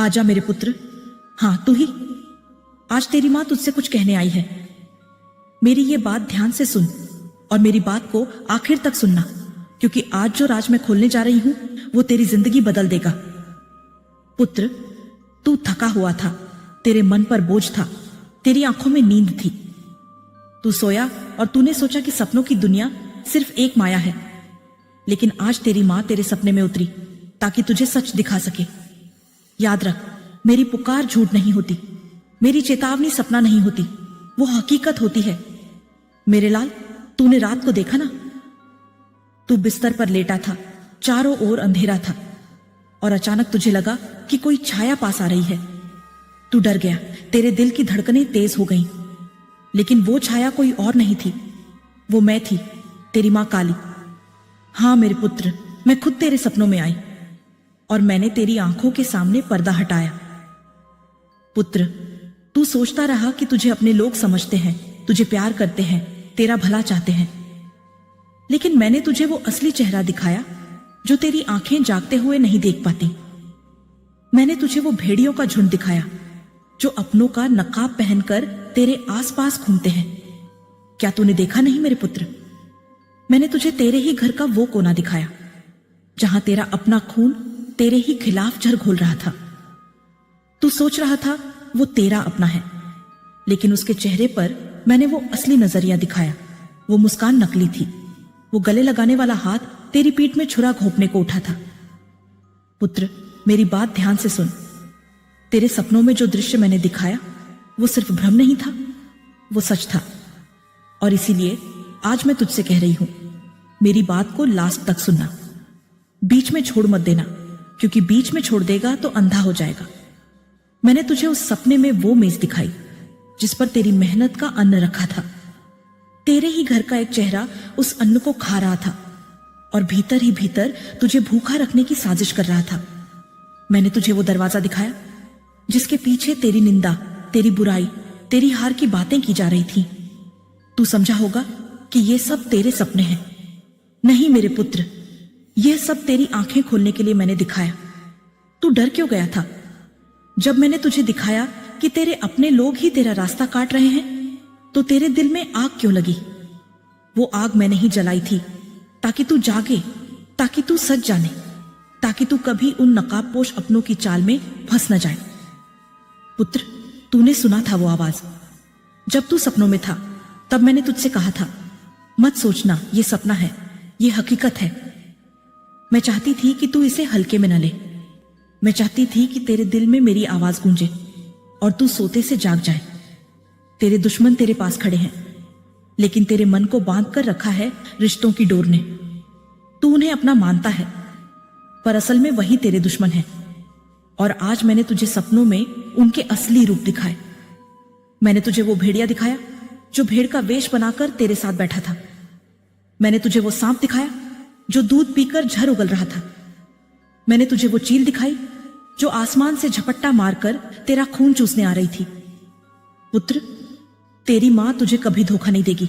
आजा मेरे पुत्र। हाँ तू ही। आज तेरी मां तुझसे कुछ कहने आई है। मेरी ये बात ध्यान से सुन और मेरी बात को आखिर तक सुनना, क्योंकि आज जो राज मैं खोलने जा रही हूं वो तेरी जिंदगी बदल देगा। पुत्र, तू थका हुआ था, तेरे मन पर बोझ था, तेरी आंखों में नींद थी। तू सोया और तूने सोचा कि सपनों की दुनिया सिर्फ एक माया है। लेकिन आज तेरी मां तेरे सपने में उतरी ताकि तुझे सच दिखा सके। याद रख, मेरी पुकार झूठ नहीं होती, मेरी चेतावनी सपना नहीं होती, वो हकीकत होती है। मेरे लाल, तूने रात को देखा ना, तू बिस्तर पर लेटा था, चारों ओर अंधेरा था और अचानक तुझे लगा कि कोई छाया पास आ रही है। तू डर गया, तेरे दिल की धड़कनें तेज हो गईं। लेकिन वो छाया कोई और नहीं थी, वो मैं थी, तेरी मां काली। हां मेरे पुत्र, मैं खुद तेरे सपनों में आई और मैंने तेरी आंखों के सामने पर्दा हटाया। पुत्र, तू सोचता रहा कि तुझे अपने लोग समझते हैं, तुझे प्यार करते हैं, तेरा भला चाहते हैं। लेकिन मैंने तुझे वो असली चेहरा दिखाया जो तेरी आंखें जागते हुए नहीं देख पाती। मैंने तुझे वो भेड़ियों का झुंड दिखाया जो अपनों का नकाब पहनकर तेरे आसपास घूमते हैं। क्या तूने देखा नहीं मेरे पुत्र? मैंने तुझे तेरे ही घर का वो कोना दिखाया जहां तेरा अपना खून तेरे ही खिलाफ झर घोल रहा था। तू सोच रहा था वो तेरा अपना है, लेकिन उसके चेहरे पर मैंने वो असली नजरिया दिखाया। वो मुस्कान नकली थी, वो गले लगाने वाला हाथ तेरी पीठ में छुरा घोंपने को उठा था। पुत्र, मेरी बात ध्यान से सुन। तेरे सपनों में जो दृश्य मैंने दिखाया वो सिर्फ भ्रम नहीं था, वो सच था। और इसीलिए आज मैं तुझसे कह रही हूं, मेरी बात को लास्ट तक सुनना, बीच में छोड़ मत देना, क्योंकि बीच में छोड़ देगा तो अंधा हो जाएगा। मैंने तुझे उस सपने में वो मेज दिखाई जिस पर तेरी मेहनत का अन्न रखा था। तेरे ही घर का एक चेहरा उस अन्न को खा रहा था और भीतर ही भीतर तुझे भूखा रखने की साजिश कर रहा था। मैंने तुझे वो दरवाजा दिखाया जिसके पीछे तेरी निंदा, तेरी बुराई, तेरी हार की बातें की जा रही थी। तू समझा होगा कि ये सब तेरे सपने हैं। नहीं मेरे पुत्र, यह सब तेरी आंखें खोलने के लिए मैंने दिखाया। तू डर क्यों गया था? जब मैंने तुझे दिखाया कि तेरे अपने लोग ही तेरा रास्ता काट रहे हैं, तो तेरे दिल में आग क्यों लगी? वो आग मैंने ही जलाई थी ताकि तू जागे, ताकि तू सच जाने, ताकि तू कभी उन नकाबपोश अपनों की चाल में फंस न जाए। पुत्र, तूने सुना था वो आवाज। जब तू सपनों में था तब मैंने तुझसे कहा था, मत सोचना ये सपना है, ये हकीकत है। मैं चाहती थी कि तू इसे हल्के में न ले। मैं चाहती थी कि तेरे दिल में मेरी आवाज गूंजे और तू सोते से जाग जाए। तेरे दुश्मन तेरे पास खड़े हैं, लेकिन तेरे मन को बांध कर रखा है रिश्तों की डोर ने। तू उन्हें अपना मानता है, पर असल में वही तेरे दुश्मन है। और आज मैंने तुझे सपनों में उनके असली रूप दिखाए। मैंने तुझे वो भेड़िया दिखाया जो भेड़ का वेश बनाकर तेरे साथ बैठा था। मैंने तुझे वो सांप दिखाया जो दूध पीकर झर उगल रहा था। मैंने तुझे वो चील दिखाई जो आसमान से झपट्टा मारकर तेरा खून चूसने आ रही थी। पुत्र, तेरी मां तुझे कभी धोखा नहीं देगी।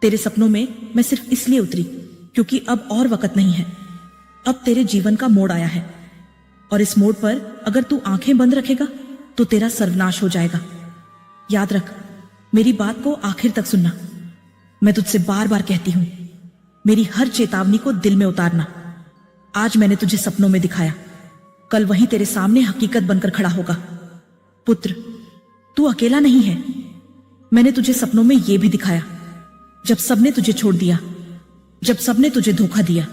तेरे सपनों में मैं सिर्फ इसलिए उतरी क्योंकि अब और वक्त नहीं है। अब तेरे जीवन का मोड़ आया है और इस मोड़ पर अगर तू आंखें बंद रखेगा तो तेरा सर्वनाश हो जाएगा। याद रख, मेरी बात को आखिर तक सुनना। मैं तुझसे बार बार कहती हूं, मेरी हर चेतावनी को दिल में उतारना। आज मैंने तुझे सपनों में दिखाया, कल वही तेरे सामने हकीकत बनकर खड़ा होगा। पुत्र, तू अकेला नहीं है। मैंने तुझे सपनों में यह भी दिखाया जब सबने तुझे छोड़ दिया, जब सबने तुझे धोखा दिया,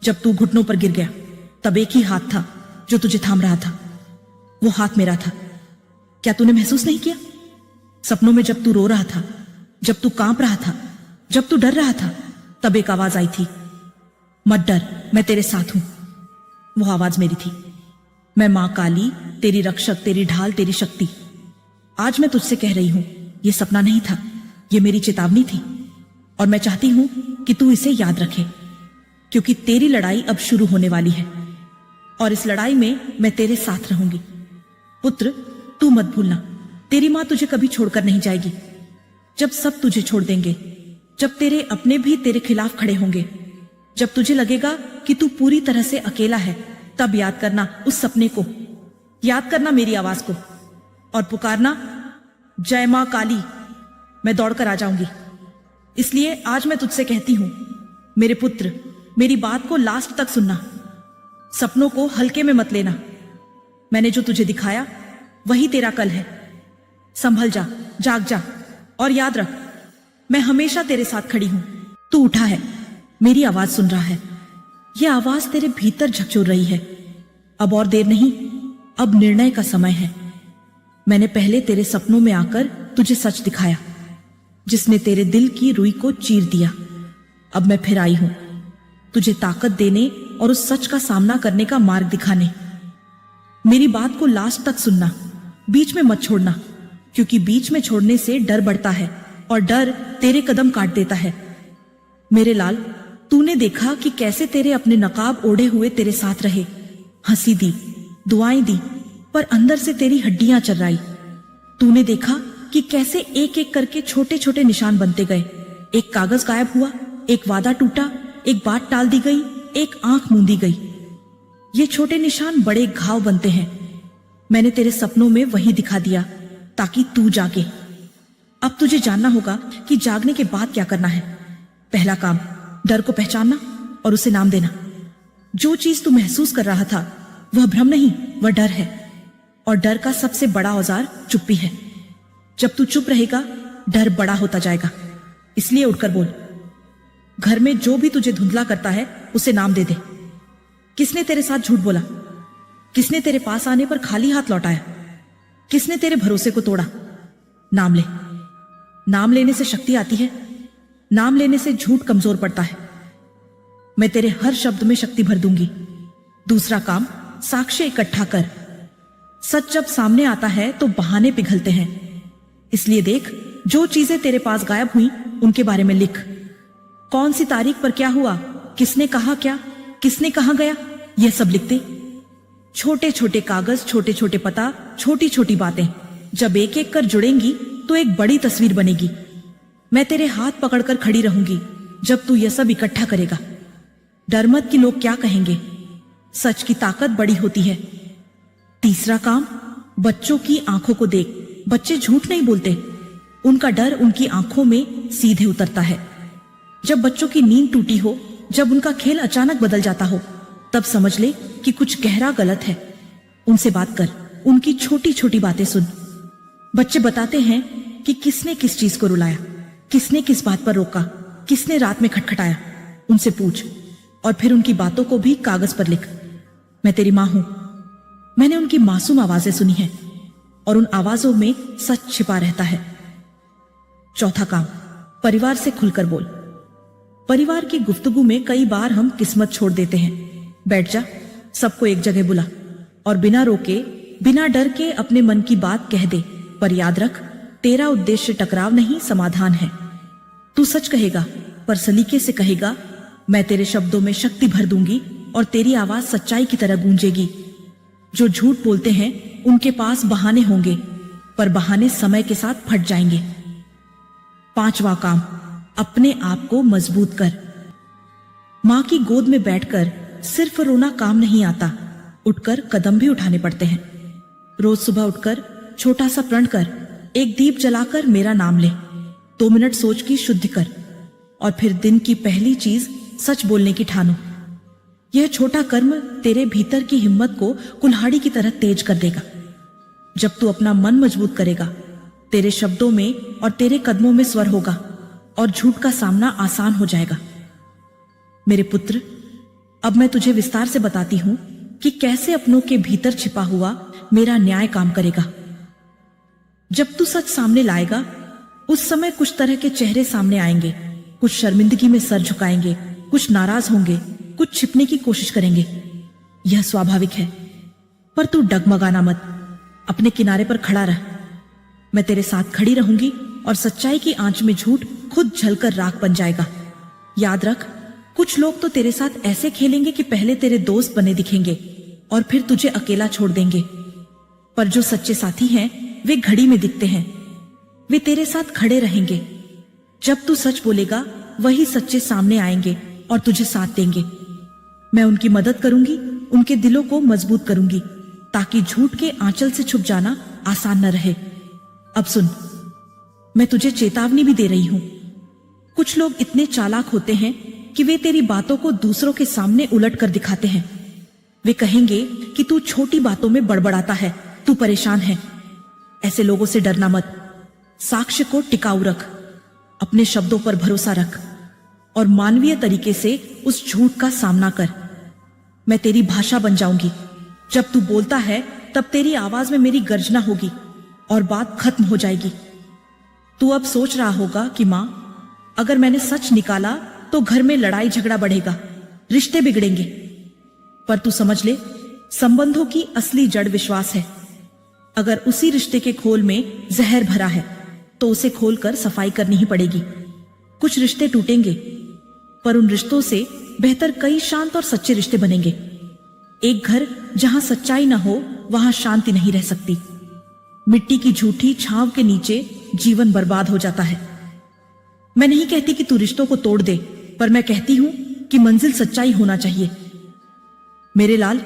जब तू घुटनों पर गिर गया, तब एक ही हाथ था जो तुझे थाम रहा था। वो हाथ मेरा था। क्या तूने महसूस नहीं किया? सपनों में जब तू रो रहा था, जब तू कांप रहा था, जब तू डर रहा था, तब एक आवाज आई थी, मत डर, मैं तेरे साथ हूं। वो आवाज मेरी थी। मैं मां काली, तेरी रक्षक, तेरी ढाल, तेरी शक्ति। आज मैं तुझसे कह रही हूं, यह सपना नहीं था, यह मेरी चेतावनी थी। और मैं चाहती हूं कि तू इसे याद रखे, क्योंकि तेरी लड़ाई अब शुरू होने वाली है और इस लड़ाई में मैं तेरे साथ रहूंगी। पुत्र, तू मत भूलना, तेरी मां तुझे कभी छोड़कर नहीं जाएगी। जब सब तुझे छोड़ देंगे, जब तेरे अपने भी तेरे खिलाफ खड़े होंगे, जब तुझे लगेगा कि तू पूरी तरह से अकेला है, तब याद करना उस सपने को याद करना मेरी आवाज को और पुकारना, जय मां काली। मैं दौड़कर आ जाऊंगी। इसलिए आज मैं तुझसे कहती हूं, मेरे पुत्र, मेरी बात को लास्ट तक सुनना। सपनों को हल्के में मत लेना। मैंने जो तुझे दिखाया वही तेरा कल है। संभल जा, जाग जा और याद रख, मैं हमेशा तेरे साथ खड़ी हूं। तू उठा है, मेरी आवाज सुन रहा है। यह आवाज तेरे भीतर झकझोर रही है। अब और देर नहीं, अब निर्णय का समय है। मैंने पहले तेरे सपनों में आकर तुझे सच दिखाया, जिसने तेरे दिल की रुई को चीर दिया। अब मैं फिर आई हूं, तुझे ताकत देने और उस सच का सामना करने का मार्ग दिखाने। मेरी बात को लास्ट तक सुनना, बीच में मत छोड़ना, क्योंकि बीच में छोड़ने से डर बढ़ता है और डर तेरे कदम काट देता है। मेरे लाल, तूने देखा कि कैसे तेरे अपने नकाब ओढ़े हुए तेरे साथ रहे, हंसी दी, दुआएं दी, पर अंदर से तेरी हड्डियां चर्राई। तूने देखा कि कैसे एक एक करके छोटे छोटे निशान बनते गए। एक कागज गायब हुआ, एक वादा टूटा, एक बात टाल दी गई, एक आंख मूंदी गई। ये छोटे निशान बड़े घाव बनते हैं। मैंने तेरे सपनों में वही दिखा दिया ताकि तू जागे। अब तुझे जानना होगा कि जागने के बाद क्या करना है। पहला काम, डर को पहचानना और उसे नाम देना। जो चीज तू महसूस कर रहा था वह भ्रम नहीं, वह डर है। और डर का सबसे बड़ा औजार चुप्पी है। जब तू चुप रहेगा, डर बड़ा होता जाएगा। इसलिए उठकर बोल। घर में जो भी तुझे धुंधला करता है उसे नाम दे दे। किसने तेरे साथ झूठ बोला? किसने तेरे पास आने पर खाली हाथ लौटाया? किसने तेरे भरोसे को तोड़ा? नाम ले। नाम लेने से शक्ति आती है। नाम लेने से झूठ कमजोर पड़ता है। मैं तेरे हर शब्द में शक्ति भर दूंगी। दूसरा काम, साक्ष्य इकट्ठा कर। सच जब सामने आता है तो बहाने पिघलते हैं। इसलिए देख, जो चीजें तेरे पास गायब हुई उनके बारे में लिख। कौन सी तारीख पर क्या हुआ, किसने कहा क्या, किसने कहां गया, यह सब लिख दे। छोटे छोटे कागज, छोटे छोटे पता, छोटी छोटी बातें जब एक एक कर जुड़ेंगी तो एक बड़ी तस्वीर बनेगी। मैं तेरे हाथ पकड़कर खड़ी रहूंगी जब तू यह सब इकट्ठा करेगा। डर मत कि लोग क्या कहेंगे। सच की ताकत बड़ी होती है। तीसरा काम, बच्चों की आंखों को देख। बच्चे झूठ नहीं बोलते। उनका डर उनकी आंखों में सीधे उतरता है। जब बच्चों की नींद टूटी हो, जब उनका खेल अचानक बदल जाता हो, तब समझ ले कि कुछ गहरा गलत है। उनसे बात कर, उनकी छोटी छोटी बातें सुन। बच्चे बताते हैं कि किसने किस चीज को रुलाया, किसने किस बात पर रोका, किसने रात में खटखटाया। उनसे पूछ और फिर उनकी बातों को भी कागज पर लिख। मैं तेरी मां हूं। मैंने उनकी मासूम आवाजें सुनी हैं और उन आवाजों में सच छिपा रहता है। चौथा काम, परिवार से खुलकर बोल। परिवार की गुफ्तगू में कई बार हम किस्मत छोड़ देते हैं। बैठ जा, सबको एक जगह बुला और बिना रोके, बिना डर के अपने मन की बात कह दे। पर याद रख, तेरा उद्देश्य टकराव नहीं, समाधान है। तू सच कहेगा, पर सलीके से कहेगा। मैं तेरे शब्दों में शक्ति भर दूंगी और तेरी आवाज सच्चाई की तरह गूंजेगी। जो झूठ बोलते हैं उनके पास बहाने होंगे, पर बहाने समय के साथ फट जाएंगे। पांचवा काम, अपने आप को मजबूत कर। मां की गोद में बैठकर सिर्फ रोना काम नहीं आता, उठकर कदम भी उठाने पड़ते हैं। रोज सुबह उठकर छोटा सा प्रण कर, एक दीप जलाकर मेरा नाम ले, 2 मिनट सोच की शुद्धि कर और फिर दिन की पहली चीज सच बोलने की ठानो। यह छोटा कर्म तेरे भीतर की हिम्मत को कुल्हाड़ी की तरह तेज कर देगा। जब तू अपना मन मजबूत करेगा, तेरे शब्दों में और तेरे कदमों में स्वर होगा और झूठ का सामना आसान हो जाएगा। मेरे पुत्र, अब मैं तुझे विस्तार से बताती हूं कि कैसे अपनों के भीतर छिपा हुआ मेरा न्याय काम करेगा। जब तू सच सामने लाएगा, उस समय कुछ तरह के चेहरे सामने आएंगे। कुछ शर्मिंदगी में सर झुकाएंगे, कुछ नाराज होंगे, कुछ छिपने की कोशिश करेंगे। यह स्वाभाविक है, पर तू डगमगाना मत, अपने किनारे पर खड़ा रह। मैं तेरे साथ खड़ी रहूंगी और सच्चाई की आंच में झूठ खुद झलकर राख बन जाएगा। याद रख, कुछ लोग तो तेरे साथ ऐसे खेलेंगे कि पहले तेरे दोस्त बने दिखेंगे और फिर तुझे अकेला छोड़ देंगे। पर जो सच्चे साथी हैं, वे घड़ी में दिखते हैं। वे तेरे साथ खड़े रहेंगे। जब तू सच बोलेगा, वही सच्चे सामने आएंगे और तुझे साथ देंगे। मैं उनकी मदद करूंगी, उनके दिलों को मजबूत करूंगी ताकि झूठ के आंचल से छुप जाना आसान न रहे। अब सुन, मैं तुझे चेतावनी भी दे रही हूं। कुछ लोग इतने चालाक होते हैं कि वे तेरी बातों को दूसरों के सामने उलट कर दिखाते हैं। वे कहेंगे कि तू छोटी बातों में बड़बड़ाता है, तू परेशान है। ऐसे लोगों से डरना मत। साक्ष्य को टिकाऊ रख, अपने शब्दों पर भरोसा रख और मानवीय तरीके से उस झूठ का सामना कर। मैं तेरी भाषा बन जाऊंगी। जब तू बोलता है तब तेरी आवाज में मेरी गर्जना होगी और बात खत्म हो जाएगी। तू अब सोच रहा होगा कि मां, अगर मैंने सच निकाला तो घर में लड़ाई झगड़ा बढ़ेगा, रिश्ते बिगड़ेंगे। पर तू समझ ले, संबंधों की असली जड़ विश्वास है। अगर उसी रिश्ते के खोल में जहर भरा है तो उसे खोलकर सफाई करनी ही पड़ेगी। कुछ रिश्ते टूटेंगे, पर उन रिश्तों से बेहतर कई शांत और सच्चे रिश्ते बनेंगे। एक घर जहां सच्चाई न हो वहां शांति नहीं रह सकती। मिट्टी की झूठी छांव के नीचे जीवन बर्बाद हो जाता है। मैं नहीं कहती कि तू रिश्तों को तोड़ दे, पर मैं कहती हूं कि मंजिल सच्चाई होना चाहिए। मेरे लाल,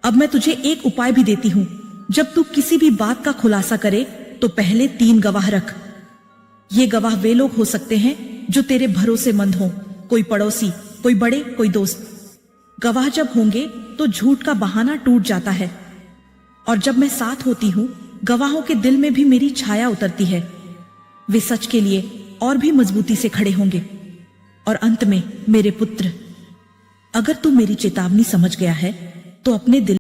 अब मैं तुझे एक उपाय भी देती हूं। जब तू किसी भी बात का खुलासा करे तो पहले 3 गवाह रख। ये गवाह वे लोग हो सकते हैं जो तेरे भरोसेमंद हों, कोई पड़ोसी, कोई बड़े, कोई दोस्त। गवाह जब होंगे तो झूठ का बहाना टूट जाता है, और जब मैं साथ होती हूं, गवाहों के दिल में भी मेरी छाया उतरती है। वे सच के लिए और भी मजबूती से खड़े होंगे। और अंत में मेरे पुत्र, अगर तू मेरी चेतावनी समझ गया है तो अपने दिल